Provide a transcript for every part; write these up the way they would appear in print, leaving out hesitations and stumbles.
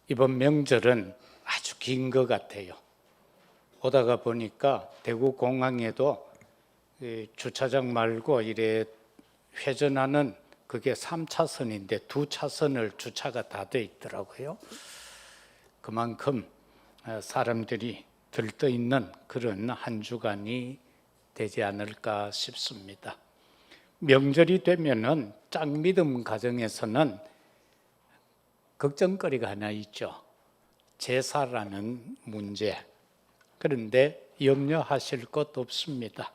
이번 명절은 아주 긴 것 같아요. 오다가 보니까 대구 공항에도 주차장 말고 이래 회전하는 그게 3차선인데 2차선을 주차가 다 돼 있더라고요. 그만큼 사람들이 들떠 있는 그런 한 주간이 되지 않을까 싶습니다. 명절이 되면은 짝믿음 가정에서는 걱정거리가 하나 있죠. 제사라는 문제. 그런데 염려하실 것 없습니다.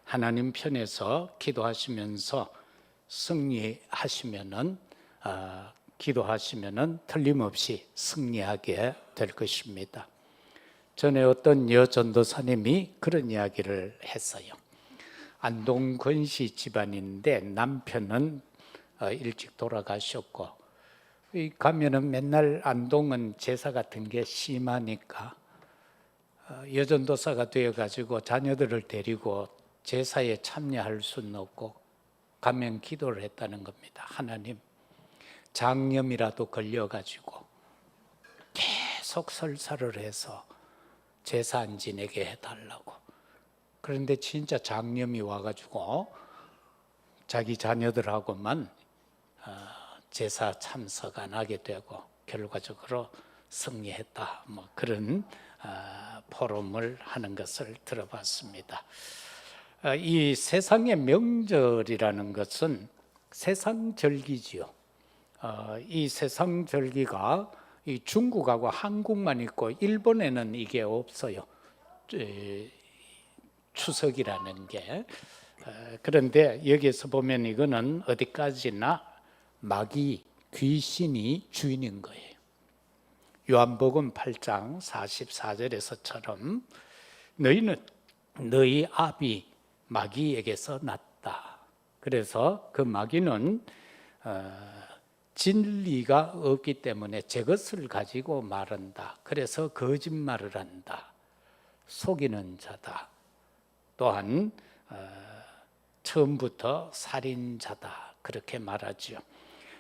하나님 편에서 기도하시면서 승리하시면은 기도하시면은 틀림없이 승리하게 될 것입니다. 전에 어떤 여전도사님이 그런 이야기를 했어요. 안동 권씨 집안인데 남편은 일찍 돌아가셨고 가면은 맨날 안동은 제사 같은 게 심하니까 여전도사가 되어가지고 자녀들을 데리고 제사에 참여할 수는 없고 가면 기도를 했다는 겁니다. 하나님, 장염이라도 걸려가지고 계속 설사를 해서 제사 안 지내게 해달라고. 그런데 진짜 장염이 와가지고 자기 자녀들하고만 제사 참석 안 하게 되고 결과적으로 승리했다. 그런 포럼을 하는 것을 들어봤습니다. 이 세상의 명절이라는 것은 세상절기지요. 이 세상절기가 이 중국하고 한국만 있고 일본에는 이게 없어요. 추석이라는 게. 그런데 여기에서 보면 이거는 어디까지나 마귀, 귀신이 주인인 거예요. 요한복음 8장 44절에서처럼 너희는 너희 아비 마귀에게서 났다. 그래서 그 마귀는 진리가 없기 때문에 제 것을 가지고 말한다. 그래서 거짓말을 한다. 속이는 자다. 또한 처음부터 살인자다. 그렇게 말하죠.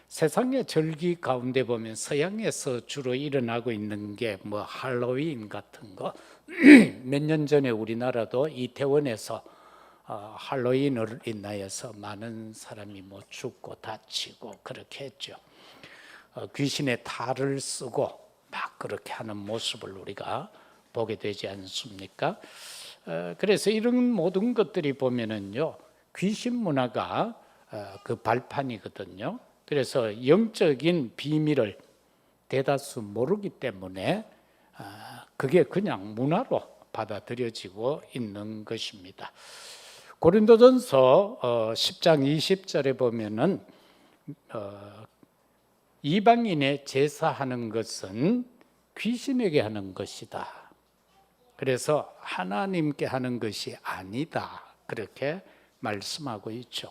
세상의 절기 가운데 보면 서양에서 주로 일어나고 있는 게 할로윈 같은 거. 몇 년 전에 우리나라도 이태원에서 할로윈을 인하여서 많은 사람이 죽고 다치고 그렇게 했죠. 귀신의 탈을 쓰고 막 그렇게 하는 모습을 우리가 보게 되지 않습니까? 그래서 이런 모든 것들이 보면은요, 귀신 문화가 그 발판이거든요. 그래서 영적인 비밀을 대다수 모르기 때문에 그게 그냥 문화로 받아들여지고 있는 것입니다. 고린도전서 10장 20절에 보면은 이방인의 제사하는 것은 귀신에게 하는 것이다. 그래서 하나님께 하는 것이 아니다. 그렇게 말씀하고 있죠.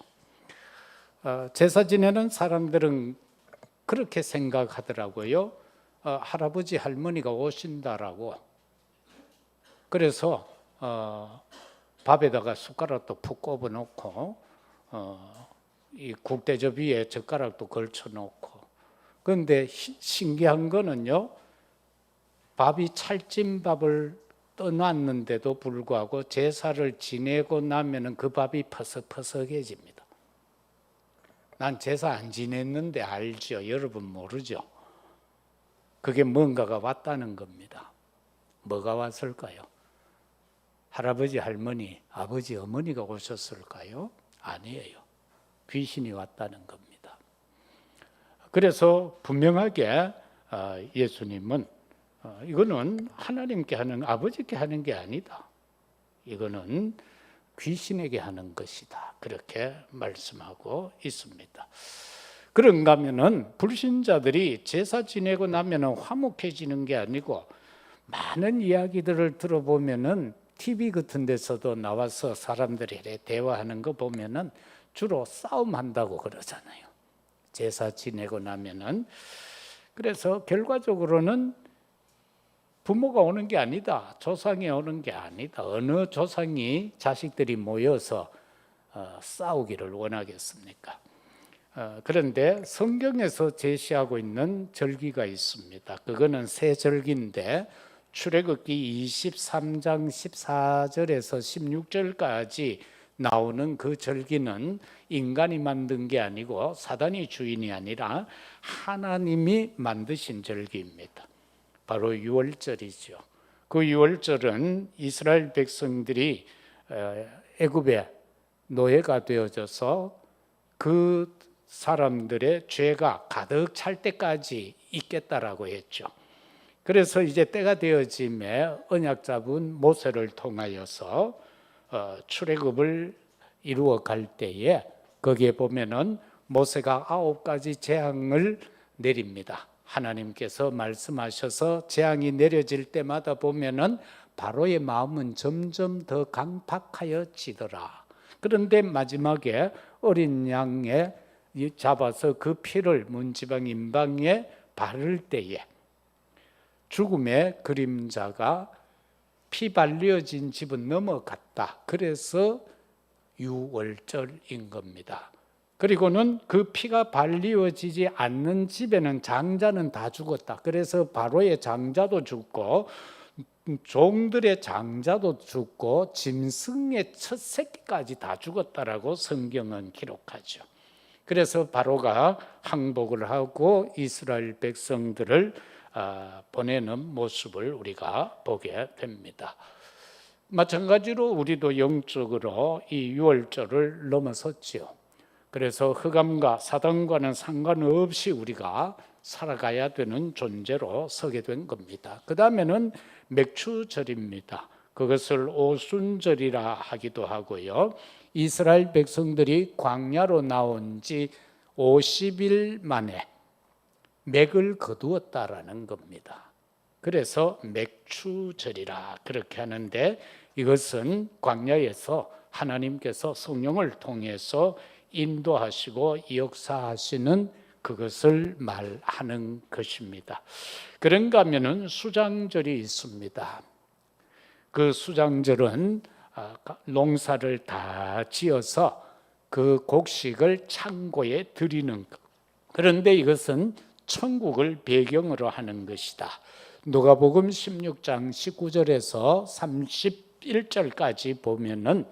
제사 지내는 사람들은 그렇게 생각하더라고요. 할아버지 할머니가 오신다라고. 그래서 밥에다가 숟가락도 푹 꼽아 놓고 이 국대접 위에 젓가락도 걸쳐 놓고. 그런데 신기한 거는요, 밥이 찰진밥을 떠놨는데도 불구하고 제사를 지내고 나면은 그 밥이 퍼석퍼석해집니다. 난 제사 안 지냈는데 알죠. 여러분 모르죠. 그게 뭔가가 왔다는 겁니다. 뭐가 왔을까요? 할아버지, 할머니, 아버지, 어머니가 오셨을까요? 아니에요. 귀신이 왔다는 겁니다. 그래서 분명하게 예수님은 이거는 하나님께 하는, 아버지께 하는 게 아니다. 이거는 귀신에게 하는 것이다. 그렇게 말씀하고 있습니다. 그런가 하면은 불신자들이 제사 지내고 나면은 화목해지는 게 아니고 많은 이야기들을 들어보면은 TV 같은 데서도 나와서 사람들이 대화하는 거 보면은 주로 싸움한다고 그러잖아요. 제사 지내고 나면은. 그래서 결과적으로는 부모가 오는 게 아니다. 조상이 오는 게 아니다. 어느 조상이 자식들이 모여서 싸우기를 원하겠습니까? 그런데 성경에서 제시하고 있는 절기가 있습니다. 그거는 새 절기인데 출애굽기 23장 14절에서 16절까지 나오는 그 절기는 인간이 만든 게 아니고 사단이 주인이 아니라 하나님이 만드신 절기입니다. 바로 유월절이죠. 그 유월절은 이스라엘 백성들이 애굽의 노예가 되어져서 그 사람들의 죄가 가득 찰 때까지 있겠다라고 했죠. 그래서 이제 때가 되어짐에 언약 잡은 모세를 통하여서 출애굽을 이루어 갈 때에 거기에 보면은 모세가 9가지 재앙을 내립니다. 하나님께서 말씀하셔서 재앙이 내려질 때마다 보면은 바로의 마음은 점점 더 강팍하여지더라. 그런데 마지막에 어린 양에 잡아서 그 피를 문지방 임방에 바를 때에 죽음의 그림자가 피 발려진 집은 넘어갔다. 그래서 유월절인 겁니다. 그리고는 그 피가 발리어지지 않는 집에는 장자는 다 죽었다. 그래서 바로의 장자도 죽고 종들의 장자도 죽고 짐승의 첫 새끼까지 다 죽었다라고 성경은 기록하죠. 그래서 바로가 항복을 하고 이스라엘 백성들을 보내는 모습을 우리가 보게 됩니다. 마찬가지로 우리도 영적으로 이 유월절을 넘어섰지요. 그래서 흑암과 사단과는 상관없이 우리가 살아가야 되는 존재로 서게 된 겁니다. 그 다음에는 맥추절입니다. 그것을 오순절이라 하기도 하고요. 이스라엘 백성들이 광야로 나온 지 50일 만에 맥을 거두었다라는 겁니다. 그래서 맥추절이라 그렇게 하는데 이것은 광야에서 하나님께서 성령을 통해서 인도하시고 역사하시는 그것을 말하는 것입니다. 그런가 하면은 수장절이 있습니다. 그 수장절은 농사를 다 지어서 그 곡식을 창고에 드리는 것. 그런데 이것은 천국을 배경으로 하는 것이다. 누가복음 16장 19절에서 31절까지 보면은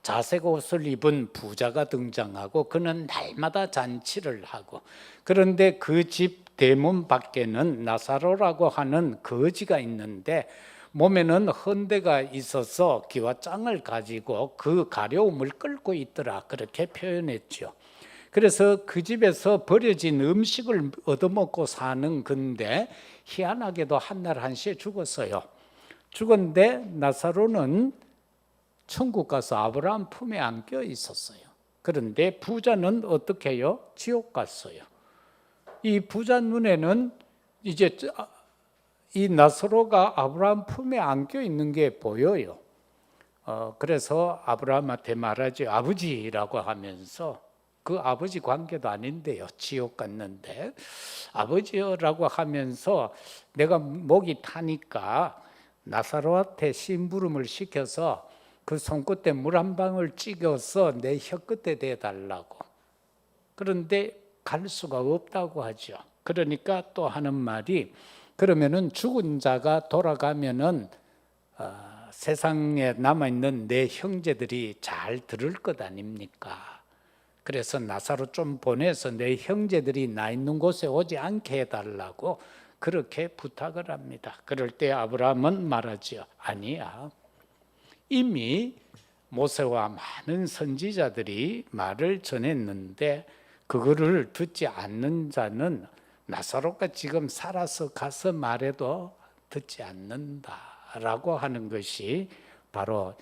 자색 옷을 입은 부자가 등장하고 그는 날마다 잔치를 하고 그런데 그 집 대문 밖에는 나사로라고 하는 거지가 있는데 몸에는 헌대가 있어서 기와 짱을 가지고 그 가려움을 끌고 있더라 그렇게 표현했죠. 그래서 그 집에서 버려진 음식을 얻어먹고 사는 건데 희한하게도 한날 한시에 죽었어요. 죽었는데 나사로는 천국 가서 아브라함 품에 안겨 있었어요. 그런데 부자는 어떻게 해요? 지옥 갔어요. 이 부자 눈에는 이제 이 나사로가 아브라함 품에 안겨 있는 게 보여요. 그래서 아브라함한테 말하죠. 아버지라고 하면서 그 아버지 관계도 아닌데요. 지옥 갔는데 아버지라고 하면서 내가 목이 타니까 나사로한테 심부름을 시켜서 그 손끝에 물 한 방울 찍어서 내 혀끝에 대달라고. 그런데 갈 수가 없다고 하죠. 그러니까 또 하는 말이 그러면은 죽은 자가 돌아가면은 세상에 남아있는 내 형제들이 잘 들을 것 아닙니까? 그래서 나사로 좀 보내서 내 형제들이 나 있는 곳에 오지 않게 해달라고 그렇게 부탁을 합니다. 그럴 때 아브라함은 말하죠. 아니야. 이미 모세와 많은 선지자들이 말을 전했는데 그거를 듣지 않는 자는 나사로가 지금 살아서 가서 말해도 듣지 않는다라고 하는 것이 바로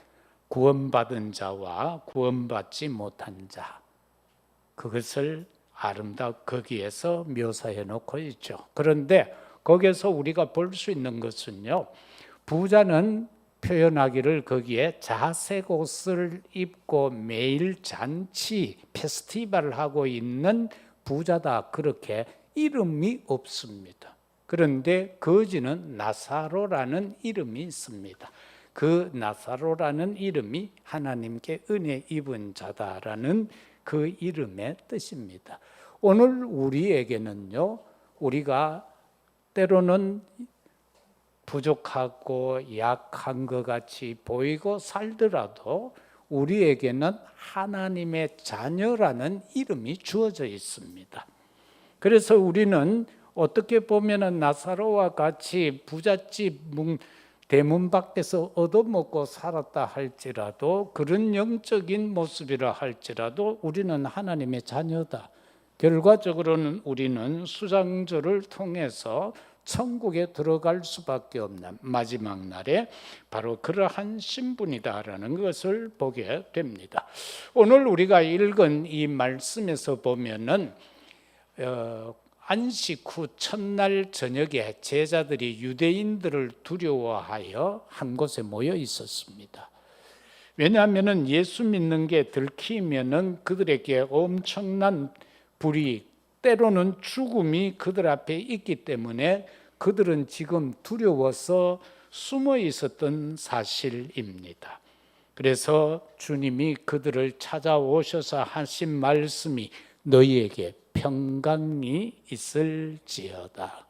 구원받은 자와 구원받지 못한 자 그것을 거기에서 묘사해 놓고 있죠. 그런데 거기에서 우리가 볼 수 있는 것은요. 부자는 표현하기를 거기에 자색 옷을 입고 매일 잔치, 페스티벌을 하고 있는 부자다. 그렇게 이름이 없습니다. 그런데 거지는 나사로라는 이름이 있습니다. 그 나사로라는 이름이 하나님께 은혜 입은 자다라는 그 이름의 뜻입니다. 오늘 우리에게는요, 우리가 때로는 부족하고 약한 것 같이 보이고 살더라도 우리에게는 하나님의 자녀라는 이름이 주어져 있습니다. 그래서 우리는 어떻게 보면 나사로와 같이 부잣집 대문 밖에서 얻어먹고 살았다 할지라도, 그런 영적인 모습이라 할지라도 우리는 하나님의 자녀다. 결과적으로는 우리는 수장조를 통해서 천국에 들어갈 수밖에 없는 마지막 날에 바로 그러한 신분이다라는 것을 보게 됩니다. 오늘 우리가 읽은 이 말씀에서 보면은 안식 후 첫날 저녁에 제자들이 유대인들을 두려워하여 한 곳에 모여 있었습니다. 왜냐하면 예수 믿는 게 들키면은 그들에게 엄청난 불이, 때로는 죽음이 그들 앞에 있기 때문에 그들은 지금 두려워서 숨어 있었던 사실입니다. 그래서 주님이 그들을 찾아오셔서 하신 말씀이 너희에게 평강이 있을지어다.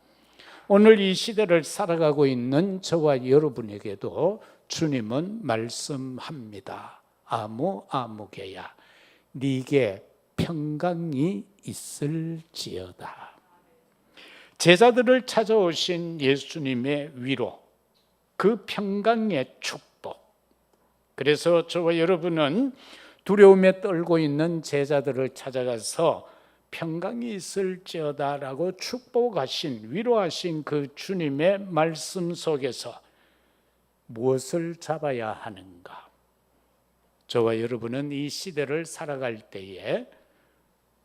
오늘 이 시대를 살아가고 있는 저와 여러분에게도 주님은 말씀합니다. 아무개야, 네게 평강이 있을지어다. 제자들을 찾아오신 예수님의 위로, 그 평강의 축복. 그래서 저와 여러분은 두려움에 떨고 있는 제자들을 찾아가서 평강이 있을지어다라고 축복하신, 위로하신 그 주님의 말씀 속에서 무엇을 잡아야 하는가? 저와 여러분은 이 시대를 살아갈 때에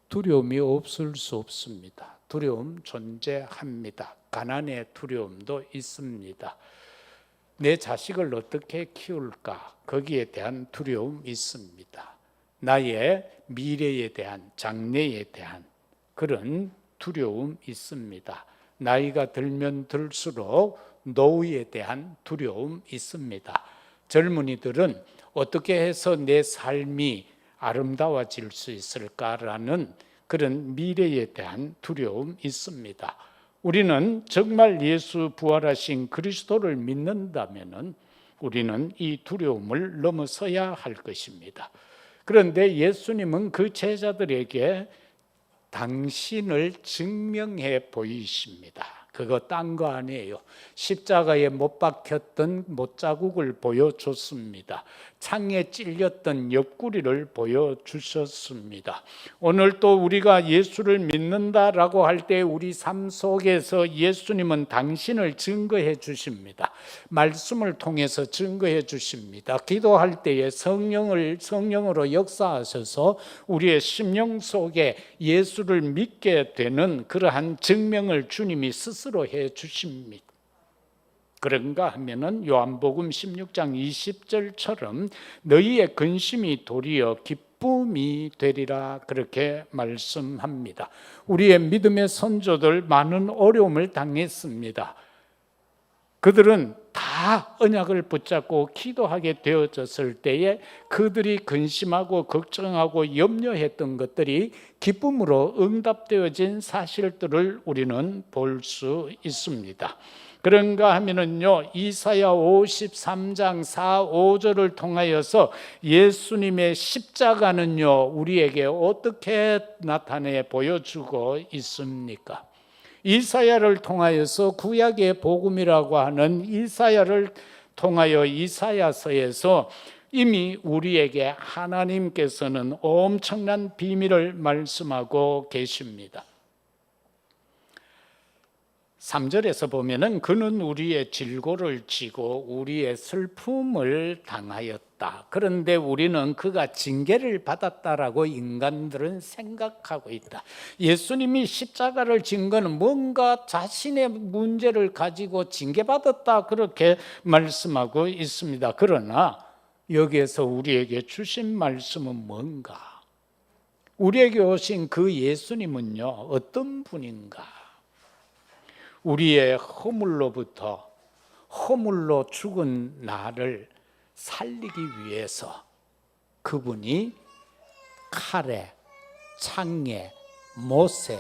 두려움이 없을 수 없습니다. 두려움 존재합니다. 가난의 두려움도 있습니다. 내 자식을 어떻게 키울까? 거기에 대한 두려움 있습니다. 나의 미래에 대한, 장래에 대한 그런 두려움 있습니다. 나이가 들면 들수록 노후에 대한 두려움 있습니다. 젊은이들은 어떻게 해서 내 삶이 아름다워질 수 있을까라는 그런 미래에 대한 두려움 있습니다. 우리는 정말 예수 부활하신 그리스도를 믿는다면은 우리는 이 두려움을 넘어서야 할 것입니다. 그런데 예수님은 그 제자들에게 당신을 증명해 보이십니다. 그거 딴 거 아니에요. 십자가에 못 박혔던 못자국을 보여줬습니다. 창에 찔렸던 옆구리를 보여주셨습니다. 오늘 또 우리가 예수를 믿는다라고 할 때 우리 삶 속에서 예수님은 당신을 증거해 주십니다. 말씀을 통해서 증거해 주십니다. 기도할 때에 성령으로 역사하셔서 우리의 심령 속에 예수를 믿게 되는 그러한 증명을 주님이 스스로 해 주십니다. 그런가 하면은 요한복음 16장 20절처럼 너희의 근심이 도리어 기쁨이 되리라, 그렇게 말씀합니다. 우리의 믿음의 선조들 많은 어려움을 당했습니다. 그들은 다 언약을 붙잡고 기도하게 되어졌을 때에 그들이 근심하고 걱정하고 염려했던 것들이 기쁨으로 응답되어진 사실들을 우리는 볼 수 있습니다. 그런가 하면은요, 이사야 53장 4, 5절을 통하여서 예수님의 십자가는요, 우리에게 어떻게 나타내 보여주고 있습니까? 이사야를 통하여서 구약의 복음이라고 하는 이사야를 통하여 이사야서에서 이미 우리에게 하나님께서는 엄청난 비밀을 말씀하고 계십니다. 3절에서 보면은 그는 우리의 질고를 지고 우리의 슬픔을 당하였다. 그런데 우리는 그가 징계를 받았다라고 인간들은 생각하고 있다. 예수님이 십자가를 진 것은 뭔가 자신의 문제를 가지고 징계받았다, 그렇게 말씀하고 있습니다. 그러나 여기에서 우리에게 주신 말씀은 뭔가? 우리에게 오신 그 예수님은요, 어떤 분인가? 우리의 허물로부터, 허물로 죽은 나를 살리기 위해서 그분이 칼에 창에, 못에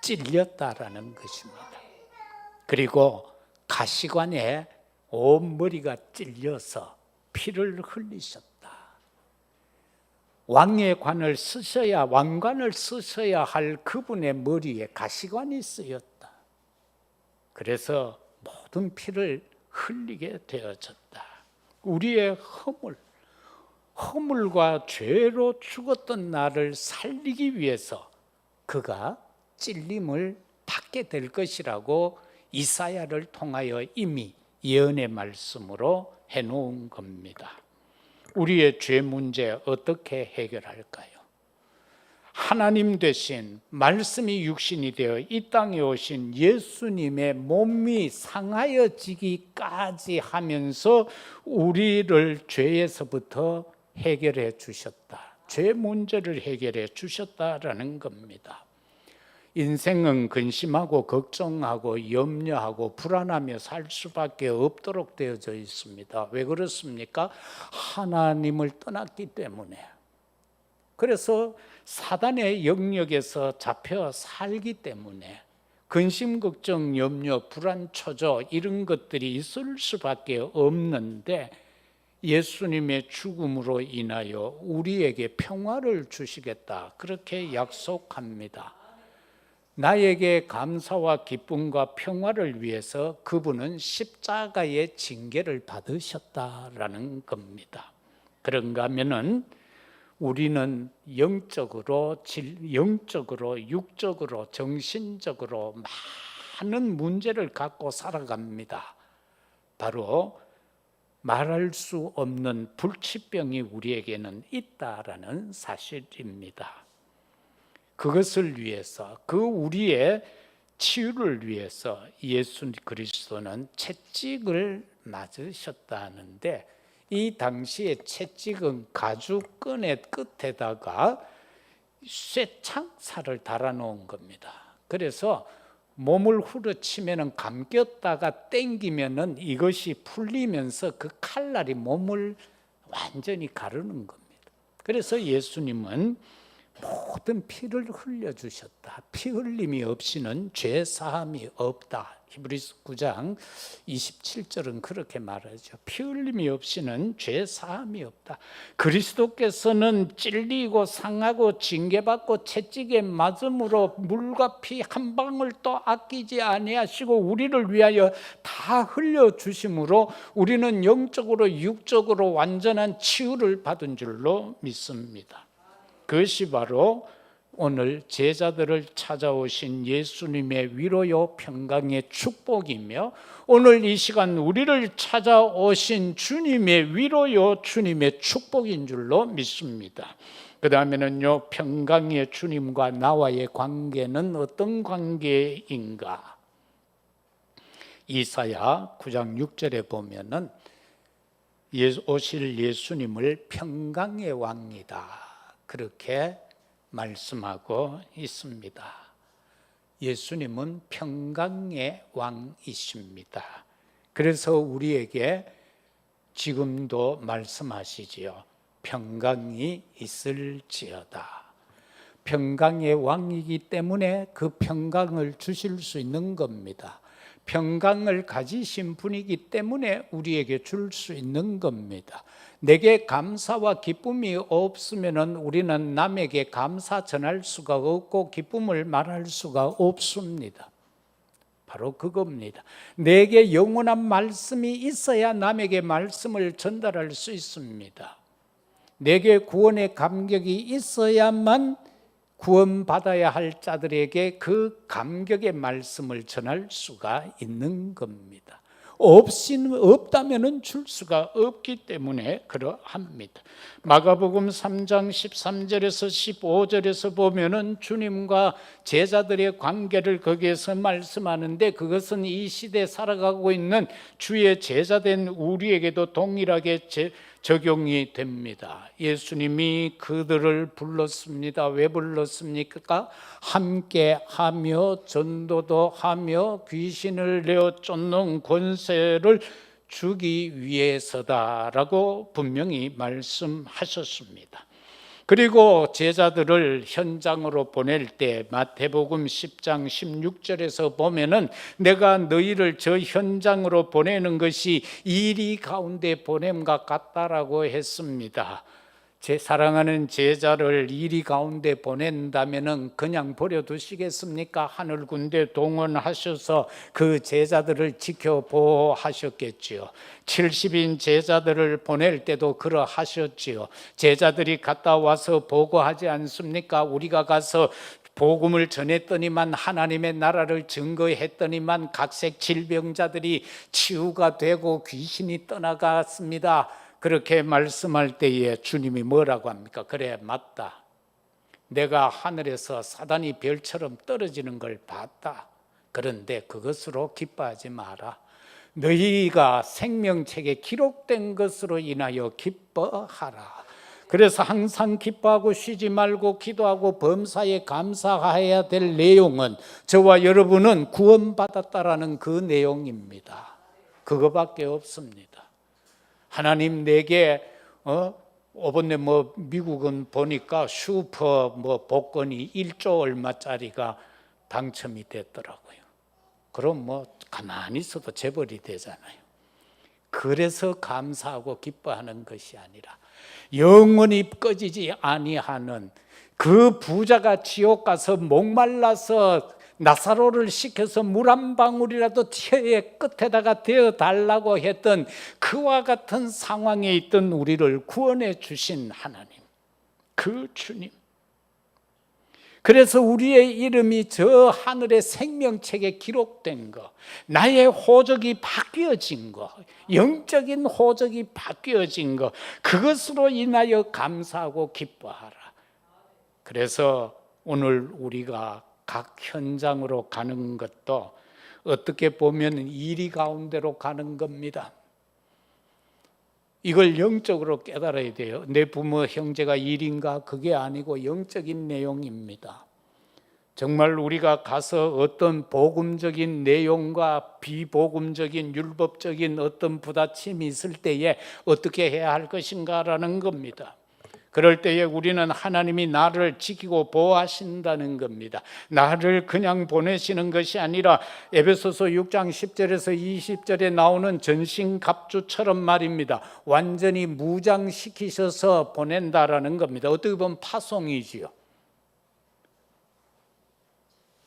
찔렸다라는 것입니다. 그리고 가시관에 온 머리가 찔려서 피를 흘리셨다. 왕의 관을 쓰셔야, 왕관을 쓰셔야 할 그분의 머리에 가시관이 쓰였다. 그래서 모든 피를 흘리게 되어졌다. 우리의 허물과 죄로 죽었던 나를 살리기 위해서 그가 찔림을 받게 될 것이라고 이사야를 통하여 이미 예언의 말씀으로 해놓은 겁니다. 우리의 죄 문제 어떻게 해결할까요? 하나님 되신 말씀이 육신이 되어 이 땅에 오신 예수님의 몸이 상하여지기까지 하면서 우리를 죄에서부터 해결해 주셨다. 죄 문제를 해결해 주셨다라는 겁니다. 인생은 근심하고 걱정하고 염려하고 불안하며 살 수밖에 없도록 되어져 있습니다. 왜 그렇습니까? 하나님을 떠났기 때문에. 그래서 사단의 영역에서 잡혀 살기 때문에 근심, 걱정, 염려, 불안, 초조 이런 것들이 있을 수밖에 없는데 예수님의 죽음으로 인하여 우리에게 평화를 주시겠다, 그렇게 약속합니다. 나에게 감사와 기쁨과 평화를 위해서 그분은 십자가의 징계를 받으셨다라는 겁니다. 그런가 하면은 우리는 영적으로, 육적으로, 정신적으로 많은 문제를 갖고 살아갑니다. 바로 말할 수 없는 불치병이 우리에게는 있다라는 사실입니다. 그것을 위해서, 그 우리의 치유를 위해서 예수 그리스도는 채찍을 맞으셨다는데, 이 당시에 채찍은 가죽끈의 끝에다가 쇠창살을 달아놓은 겁니다. 그래서 몸을 후려치면 감겼다가 당기면 이것이 풀리면서 그 칼날이 몸을 완전히 가르는 겁니다. 그래서 예수님은 모든 피를 흘려주셨다. 피 흘림이 없이는 죄 사함이 없다. 히브리서 9장 27절은 그렇게 말하죠. 피 흘림이 없이는 죄 사함이 없다. 그리스도께서는 찔리고 상하고 징계받고 채찍에 맞음으로 물과 피 한 방울도 아끼지 아니하시고 우리를 위하여 다 흘려주심으로 우리는 영적으로 육적으로 완전한 치유를 받은 줄로 믿습니다. 그것이 바로 오늘 제자들을 찾아오신 예수님의 위로요 평강의 축복이며, 오늘 이 시간 우리를 찾아오신 주님의 위로요 주님의 축복인 줄로 믿습니다. 그 다음에는요, 평강의 주님과 나와의 관계는 어떤 관계인가? 이사야 9장 6절에 보면은 오실 예수님을 평강의 왕이다, 그렇게 말씀하고 있습니다. 예수님은 평강의 왕이십니다. 그래서 우리에게 지금도 말씀하시지요. 평강이 있을지어다. 평강의 왕이기 때문에 그 평강을 주실 수 있는 겁니다. 평강을 가지신 분이기 때문에 우리에게 줄 수 있는 겁니다. 내게 감사와 기쁨이 없으면 우리는 남에게 감사 전할 수가 없고 기쁨을 말할 수가 없습니다. 바로 그겁니다. 내게 영원한 말씀이 있어야 남에게 말씀을 전달할 수 있습니다. 내게 구원의 감격이 있어야만 구원받아야 할 자들에게 그 감격의 말씀을 전할 수가 있는 겁니다. 없다면 줄 수가 없기 때문에 그러합니다. 마가복음 3장 13절에서 15절에서 보면은 주님과 제자들의 관계를 거기에서 말씀하는데, 그것은 이 시대에 살아가고 있는 주의 제자된 우리에게도 동일하게 적용이 됩니다. 예수님이 그들을 불렀습니다. 왜 불렀습니까? 함께 하며 전도도 하며 귀신을 내어 쫓는 권세를 주기 위해서다라고 분명히 말씀하셨습니다. 그리고 제자들을 현장으로 보낼 때 마태복음 10장 16절에서 보면은 내가 너희를 저 현장으로 보내는 것이 이리 가운데 보냄과 같다라고 했습니다. 제 사랑하는 제자를 이리 가운데 보낸다면은 그냥 버려두시겠습니까? 하늘 군대 동원하셔서 그 제자들을 지켜 보호하셨겠지요. 70인 제자들을 보낼 때도 그러하셨지요. 제자들이 갔다 와서 보고하지 않습니까? 우리가 가서 복음을 전했더니만 하나님의 나라를 증거했더니만 각색 질병자들이 치유가 되고 귀신이 떠나갔습니다. 그렇게 말씀할 때에 주님이 뭐라고 합니까? 그래, 맞다. 내가 하늘에서 사단이 별처럼 떨어지는 걸 봤다. 그런데 그것으로 기뻐하지 마라. 너희가 생명책에 기록된 것으로 인하여 기뻐하라. 그래서 항상 기뻐하고 쉬지 말고 기도하고 범사에 감사해야 될 내용은 저와 여러분은 구원받았다라는 그 내용입니다. 그거밖에 없습니다. 하나님 내게 이번에 미국은 보니까 슈퍼 복권이 1조 얼마짜리가 당첨이 됐더라고요. 그럼 가만히 있어도 재벌이 되잖아요. 그래서 감사하고 기뻐하는 것이 아니라 영원히 꺼지지 아니하는 그 부자가 지옥 가서 목말라서 나사로를 시켜서 물 한 방울이라도 혀의 끝에다가 대어 달라고 했던 그와 같은 상황에 있던 우리를 구원해 주신 하나님, 그 주님. 그래서 우리의 이름이 저 하늘의 생명책에 기록된 거, 나의 호적이 바뀌어진 거, 영적인 호적이 바뀌어진 거, 그것으로 인하여 감사하고 기뻐하라. 그래서 오늘 우리가 각 현장으로 가는 것도 어떻게 보면 이리 가운데로 가는 겁니다. 이걸 영적으로 깨달아야 돼요. 내 부모 형제가 일인가? 그게 아니고 영적인 내용입니다. 정말 우리가 가서 어떤 복음적인 내용과 비복음적인 율법적인 어떤 부딪힘이 있을 때에 어떻게 해야 할 것인가라는 겁니다. 그럴 때에 우리는 하나님이 나를 지키고 보호하신다는 겁니다. 나를 그냥 보내시는 것이 아니라 에베소서 6장 10절에서 20절에 나오는 전신갑주처럼 말입니다. 완전히 무장시키셔서 보낸다라는 겁니다. 어떻게 보면 파송이지요.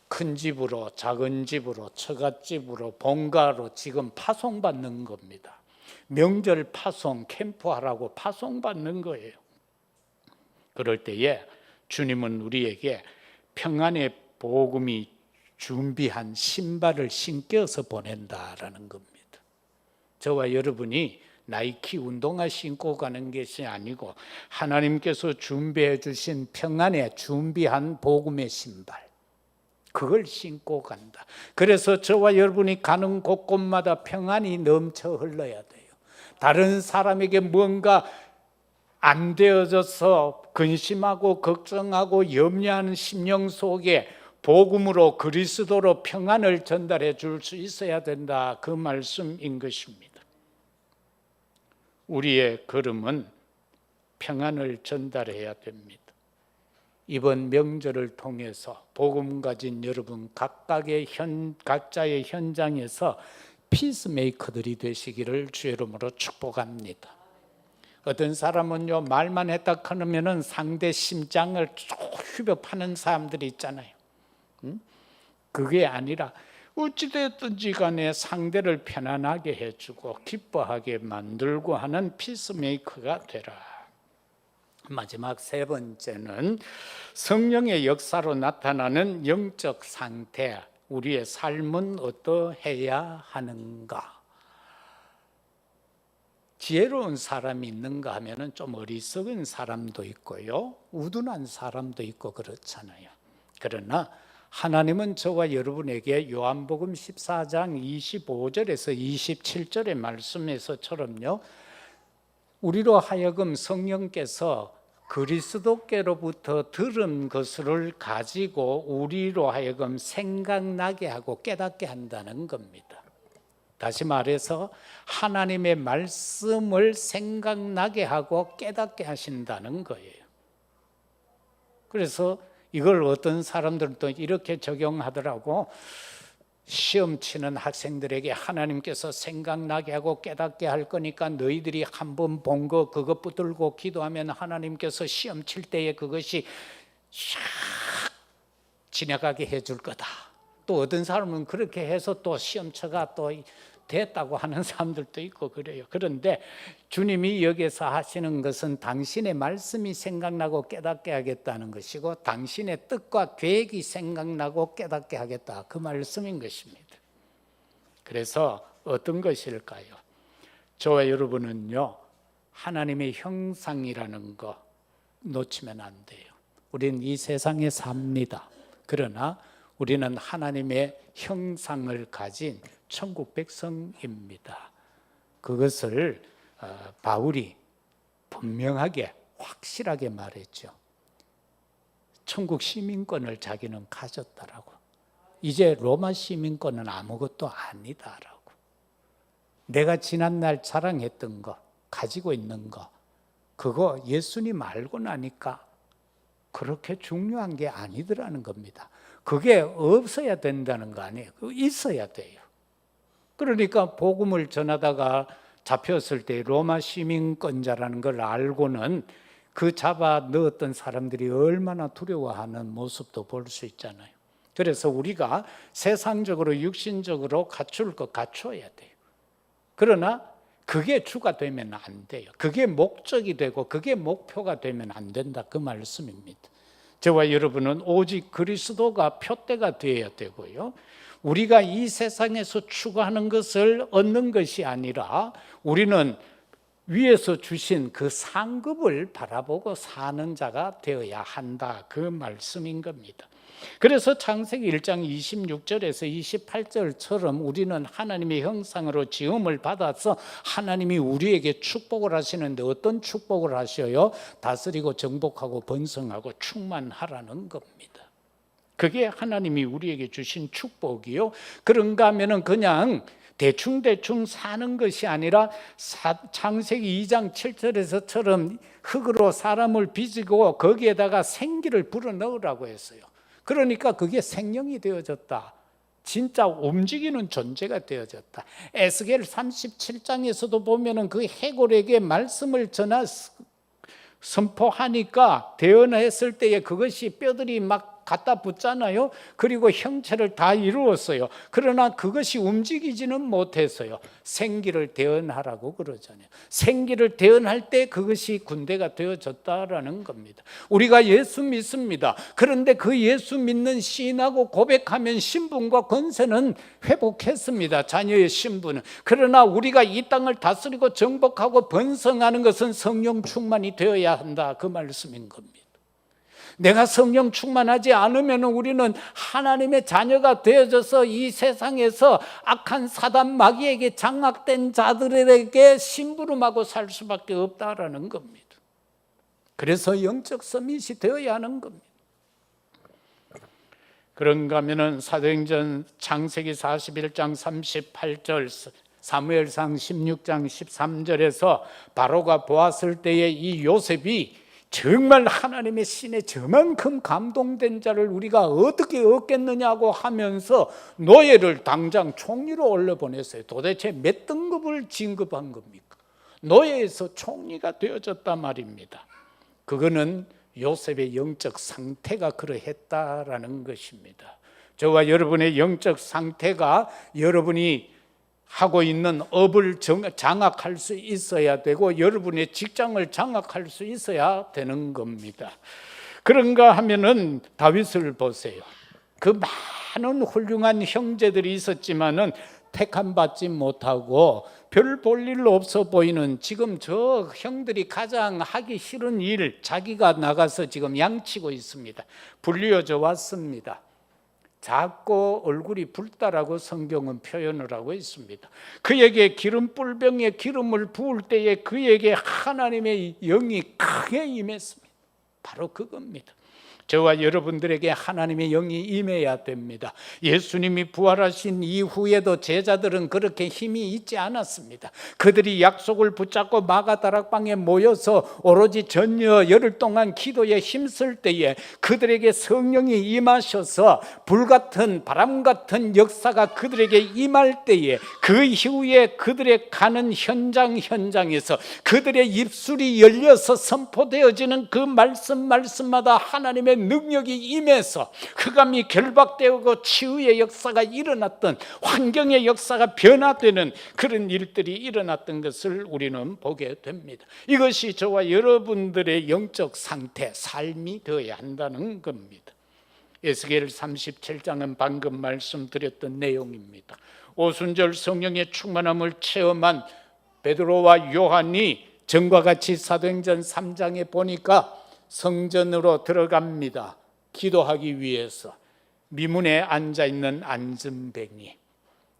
큰 집으로, 작은 집으로, 처갓집으로, 본가로 지금 파송받는 겁니다. 명절 파송, 캠프하라고 파송받는 거예요. 그럴 때에 주님은 우리에게 평안의 복음이 준비한 신발을 신겨서 보낸다라는 겁니다. 저와 여러분이 나이키 운동화 신고 가는 것이 아니고 하나님께서 준비해 주신 평안에 준비한 복음의 신발, 그걸 신고 간다. 그래서 저와 여러분이 가는 곳곳마다 평안이 넘쳐 흘러야 돼요. 다른 사람에게 뭔가 안 되어져서 근심하고 걱정하고 염려하는 심령 속에 복음으로 그리스도로 평안을 전달해 줄 수 있어야 된다, 그 말씀인 것입니다. 우리의 걸음은 평안을 전달해야 됩니다. 이번 명절을 통해서 복음 가진 여러분 각자의 현장에서 피스메이커들이 되시기를 주의 이름으로 축복합니다. 어떤 사람은요, 말만 했다 하면은 상대 심장을 쭉 휘벼 파는 사람들이 있잖아요. 그게 아니라 어찌됐든지 간에 상대를 편안하게 해주고 기뻐하게 만들고 하는 피스메이커가 되라. 마지막 세 번째는 성령의 역사로 나타나는 영적 상태, 우리의 삶은 어떠해야 하는가? 지혜로운 사람이 있는가 하면은 좀 어리석은 사람도 있고요, 우둔한 사람도 있고 그렇잖아요. 그러나 하나님은 저와 여러분에게 요한복음 14장 25절에서 27절의 말씀에서처럼요, 우리로 하여금 성령께서 그리스도께로부터 들은 것을 가지고 우리로 하여금 생각나게 하고 깨닫게 한다는 겁니다. 다시 말해서 하나님의 말씀을 생각나게 하고 깨닫게 하신다는 거예요. 그래서 이걸 어떤 사람들은 또 이렇게 적용하더라고. 시험 치는 학생들에게 하나님께서 생각나게 하고 깨닫게 할 거니까 너희들이 한번 본 거 그것 붙들고 기도하면 하나님께서 시험 칠 때에 그것이 샥 지나가게 해줄 거다. 또 어떤 사람은 그렇게 해서 또 시험처가 또 됐다고 하는 사람들도 있고 그래요. 그런데 주님이 여기서 하시는 것은 당신의 말씀이 생각나고 깨닫게 하겠다는 것이고 당신의 뜻과 계획이 생각나고 깨닫게 하겠다, 그 말씀인 것입니다. 그래서 어떤 것일까요? 저와 여러분은요, 하나님의 형상이라는 거 놓치면 안 돼요. 우리는 이 세상에 삽니다. 그러나 우리는 하나님의 형상을 가진 천국 백성입니다. 그것을 바울이 분명하게 확실하게 말했죠. 천국 시민권을 자기는 가졌다라고. 이제 로마 시민권은 아무것도 아니다라고. 내가 지난날 자랑했던 거, 가지고 있는 거, 그거 예수님 알고 나니까 그렇게 중요한 게 아니더라는 겁니다. 그게 없어야 된다는 거 아니에요. 있어야 돼요. 그러니까 복음을 전하다가 잡혔을 때 로마 시민권자라는 걸 알고는 그 잡아 넣었던 사람들이 얼마나 두려워하는 모습도 볼 수 있잖아요. 그래서 우리가 세상적으로 육신적으로 갖출 것 갖춰야 돼요. 그러나 그게 주가 되면 안 돼요. 그게 목적이 되고 그게 목표가 되면 안 된다, 그 말씀입니다. 저와 여러분은 오직 그리스도가 표대가 되어야 되고요, 우리가 이 세상에서 추구하는 것을 얻는 것이 아니라 우리는 위에서 주신 그 상급을 바라보고 사는 자가 되어야 한다, 그 말씀인 겁니다. 그래서 창세기 1장 26절에서 28절처럼 우리는 하나님의 형상으로 지음을 받아서 하나님이 우리에게 축복을 하시는데 어떤 축복을 하셔요? 다스리고 정복하고 번성하고 충만하라는 겁니다. 그게 하나님이 우리에게 주신 축복이요. 그런가 하면은 그냥 대충 사는 것이 아니라 창세기 2장 7절에서처럼 흙으로 사람을 빚고 거기에다가 생기를 불어넣으라고 했어요. 그러니까 그게 생명이 되어졌다. 진짜 움직이는 존재가 되어졌다. 에스겔 37장에서도 보면은 그 해골에게 말씀을 선포하니까 대언했을 때에 그것이 뼈들이 막 갖다 붙잖아요. 그리고 형체를 다 이루었어요. 그러나 그것이 움직이지는 못했어요. 생기를 대언하라고 그러잖아요. 생기를 대언할 때 그것이 군대가 되어졌다라는 겁니다. 우리가 예수 믿습니다. 그런데 그 예수 믿는 시인하고 고백하면 신분과 권세는 회복했습니다. 자녀의 신분은. 그러나 우리가 이 땅을 다스리고 정복하고 번성하는 것은 성령 충만이 되어야 한다, 그 말씀인 겁니다. 내가 성령 충만하지 않으면 우리는 하나님의 자녀가 되어져서 이 세상에서 악한 사단 마귀에게 장악된 자들에게 심부름하고 살 수밖에 없다라는 겁니다. 그래서 영적 서밋이 되어야 하는 겁니다. 그런가 하면은 사도행전 창세기 41장 38절, 사무엘상 16장 13절에서 바로가 보았을 때에 이 요셉이 정말 하나님의 신에 저만큼 감동된 자를 우리가 어떻게 얻겠느냐고 하면서 노예를 당장 총리로 올려보냈어요. 도대체 몇 등급을 진급한 겁니까? 노예에서 총리가 되어졌단 말입니다. 그거는 요셉의 영적 상태가 그러했다라는 것입니다. 저와 여러분의 영적 상태가 여러분이 하고 있는 업을 장악할 수 있어야 되고 여러분의 직장을 장악할 수 있어야 되는 겁니다. 그런가 하면은 다윗을 보세요. 그 많은 훌륭한 형제들이 있었지만은 택함 받지 못하고 별 볼 일 없어 보이는, 지금 저 형들이 가장 하기 싫은 일, 자기가 나가서 지금 양치고 있습니다. 불리어져 왔습니다. 작고 얼굴이 붉다라고 성경은 표현을 하고 있습니다. 그에게 기름 뿔병에 기름을 부을 때에 그에게 하나님의 영이 크게 임했습니다. 바로 그겁니다. 저와 여러분들에게 하나님의 영이 임해야 됩니다. 예수님이 부활하신 이후에도 제자들은 그렇게 힘이 있지 않았습니다. 그들이 약속을 붙잡고 마가다락방에 모여서 오로지 전혀 열흘 동안 기도에 힘쓸 때에 그들에게 성령이 임하셔서 불같은 바람 같은 역사가 그들에게 임할 때에 그 이후에 그들의 가는 현장에서 그들의 입술이 열려서 선포되어지는 그 말씀마다 하나님의 능력이 임해서 흑암이 결박되고 치유의 역사가 일어났던, 환경의 역사가 변화되는 그런 일들이 일어났던 것을 우리는 보게 됩니다. 이것이 저와 여러분들의 영적 상태, 삶이 되어야 한다는 겁니다. 에스겔 37장은 방금 말씀드렸던 내용입니다. 오순절 성령의 충만함을 체험한 베드로와 요한이 전과 같이 사도행전 3장에 보니까 성전으로 들어갑니다. 기도하기 위해서. 미문에 앉아있는 안전뱅이,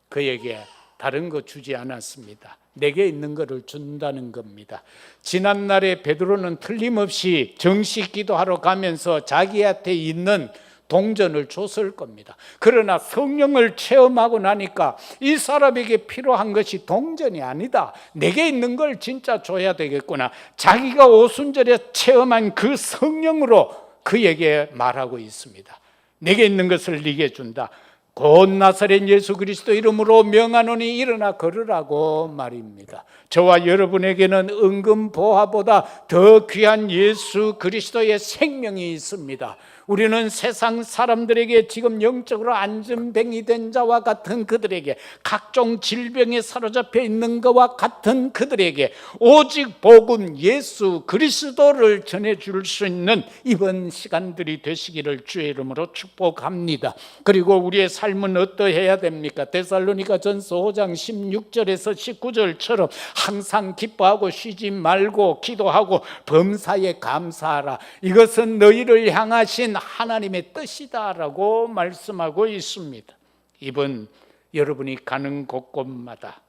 그에게 다른 거 주지 않았습니다. 내게 있는 것을 준다는 겁니다. 지난날에 베드로는 틀림없이 정식 기도하러 가면서 자기한테 있는 동전을 줬을 겁니다. 그러나 성령을 체험하고 나니까 이 사람에게 필요한 것이 동전이 아니다. 내게 있는 걸 진짜 줘야 되겠구나. 자기가 오순절에 체험한 그 성령으로 그에게 말하고 있습니다. 내게 있는 것을 네게 준다. 곧 나사렛 예수 그리스도 이름으로 명하노니 일어나 걸으라고 말입니다. 저와 여러분에게는 은금보화보다 더 귀한 예수 그리스도의 생명이 있습니다. 우리는 세상 사람들에게 지금 영적으로 안전뱅이 된 자와 같은 그들에게, 각종 질병에 사로잡혀 있는 것과 같은 그들에게 오직 복음 예수 그리스도를 전해줄 수 있는 이번 시간들이 되시기를 주의 이름으로 축복합니다. 그리고 우리의 삶은 어떠해야 됩니까? 데살로니가전서 5장 16절에서 19절처럼 항상 기뻐하고 쉬지 말고 기도하고 범사에 감사하라. 이것은 너희를 향하신 하나님의 뜻이다라고 말씀하고 있습니다. 이번 여러분이 가는 곳곳마다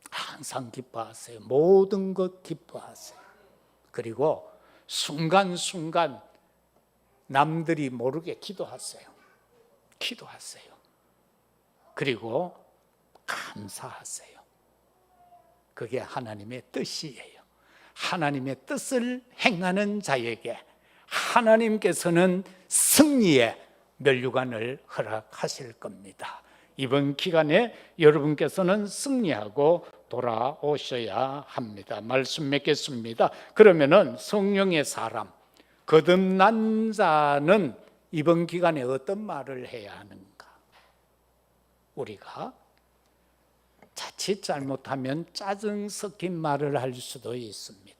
항상 기뻐하세요. 모든 것 기뻐하세요. 그리고 순간순간 남들이 모르게 기도하세요. 기도하세요. 그리고 감사하세요. 그게 하나님의 뜻이에요. 하나님의 뜻을 행하는 자에게 하나님께서는 승리의 면류관을 허락하실 겁니다. 이번 기간에 여러분께서는 승리하고 돌아오셔야 합니다. 말씀 맺겠습니다. 그러면은 성령의 사람, 거듭난 자는 이번 기간에 어떤 말을 해야 하는가? 우리가 자칫 잘못하면 짜증 섞인 말을 할 수도 있습니다.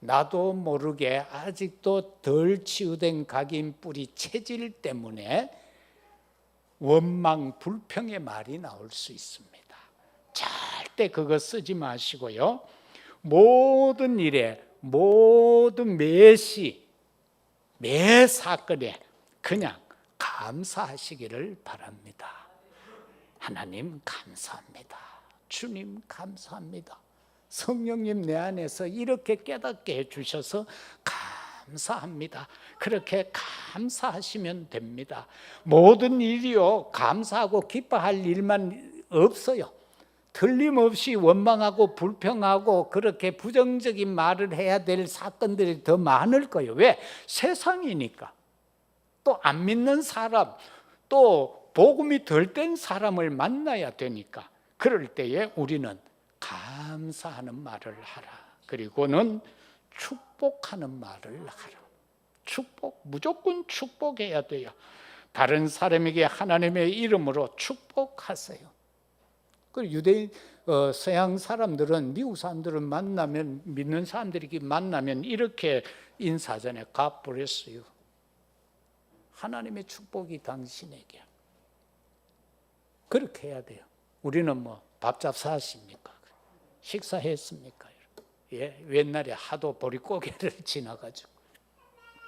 나도 모르게 아직도 덜 치유된 각인 뿌리 체질 때문에 원망, 불평의 말이 나올 수 있습니다. 절대 그거 쓰지 마시고요. 모든 일에, 모든 매시, 매 사건에 그냥 감사하시기를 바랍니다. 하나님 감사합니다. 주님 감사합니다. 성령님 내 안에서 이렇게 깨닫게 해주셔서 감사합니다. 그렇게 감사하시면 됩니다. 모든 일이요, 감사하고 기뻐할 일만 없어요. 틀림없이 원망하고 불평하고 그렇게 부정적인 말을 해야 될 사건들이 더 많을 거예요. 왜? 세상이니까. 또 안 믿는 사람, 또 복음이 덜 된 사람을 만나야 되니까. 그럴 때에 우리는 감사하는 말을 하라. 그리고는 축복하는 말을 하라. 축복, 무조건 축복해야 돼요. 다른 사람에게 하나님의 이름으로 축복하세요. 그 유대인, 서양 사람들은, 미국 사람들은 만나면, 믿는 사람들이 만나면 이렇게 인사하잖아요. God bless you. 하나님의 축복이 당신에게. 그렇게 해야 돼요. 우리는 뭐 밥잡 사십니까? 식사했습니까? 예, 옛날에 하도 보릿고개를 지나가지고.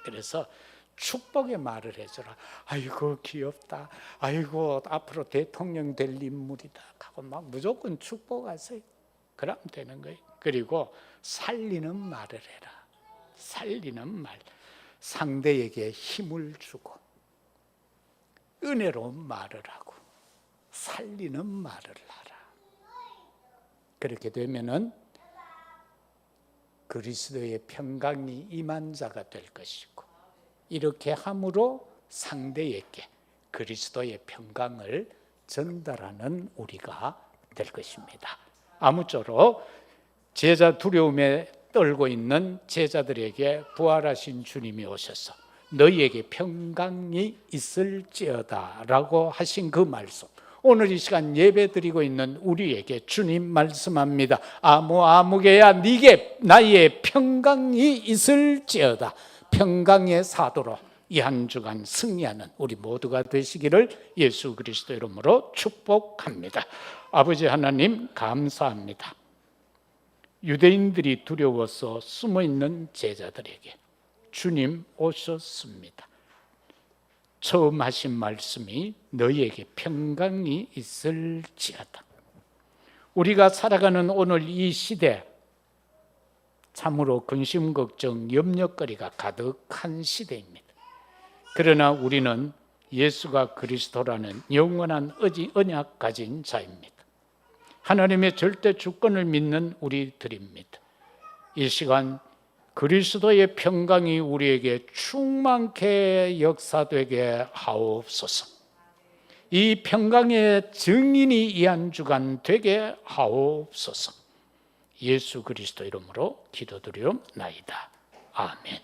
그래서 축복의 말을 해줘라. 아이고 귀엽다. 아이고 앞으로 대통령 될 인물이다. 하고 막 무조건 축복하세요. 그러면 되는 거예요. 그리고 살리는 말을 해라. 살리는 말. 상대에게 힘을 주고 은혜로운 말을 하고 살리는 말을 하라. 그렇게 되면은 그리스도의 평강이 임한 자가 될 것이고, 이렇게 함으로 상대에게 그리스도의 평강을 전달하는 우리가 될 것입니다. 아무쪼록 제자 두려움에 떨고 있는 제자들에게 부활하신 주님이 오셔서 너희에게 평강이 있을지어다 라고 하신 그 말씀, 오늘 이 시간 예배 드리고 있는 우리에게 주님 말씀합니다. 아무개야 네게 나의 평강이 있을지어다. 평강의 사도로 이 한 주간 승리하는 우리 모두가 되시기를 예수 그리스도 이름으로 축복합니다. 아버지 하나님 감사합니다. 유대인들이 두려워서 숨어있는 제자들에게 주님 오셨습니다. 처음 하신 말씀이 너희에게 평강이 있을지어다. 우리가 살아가는 오늘 이 시대, 참으로 근심, 걱정, 염려거리가 가득한 시대입니다. 그러나 우리는 예수가 그리스도라는 영원한 언약 가진 자입니다. 하나님의 절대 주권을 믿는 우리들입니다. 이 시간 그리스도의 평강이 우리에게 충만케 역사되게 하옵소서. 이 평강의 증인이 이 한 주간 되게 하옵소서. 예수 그리스도 이름으로 기도드리옵나이다. 아멘.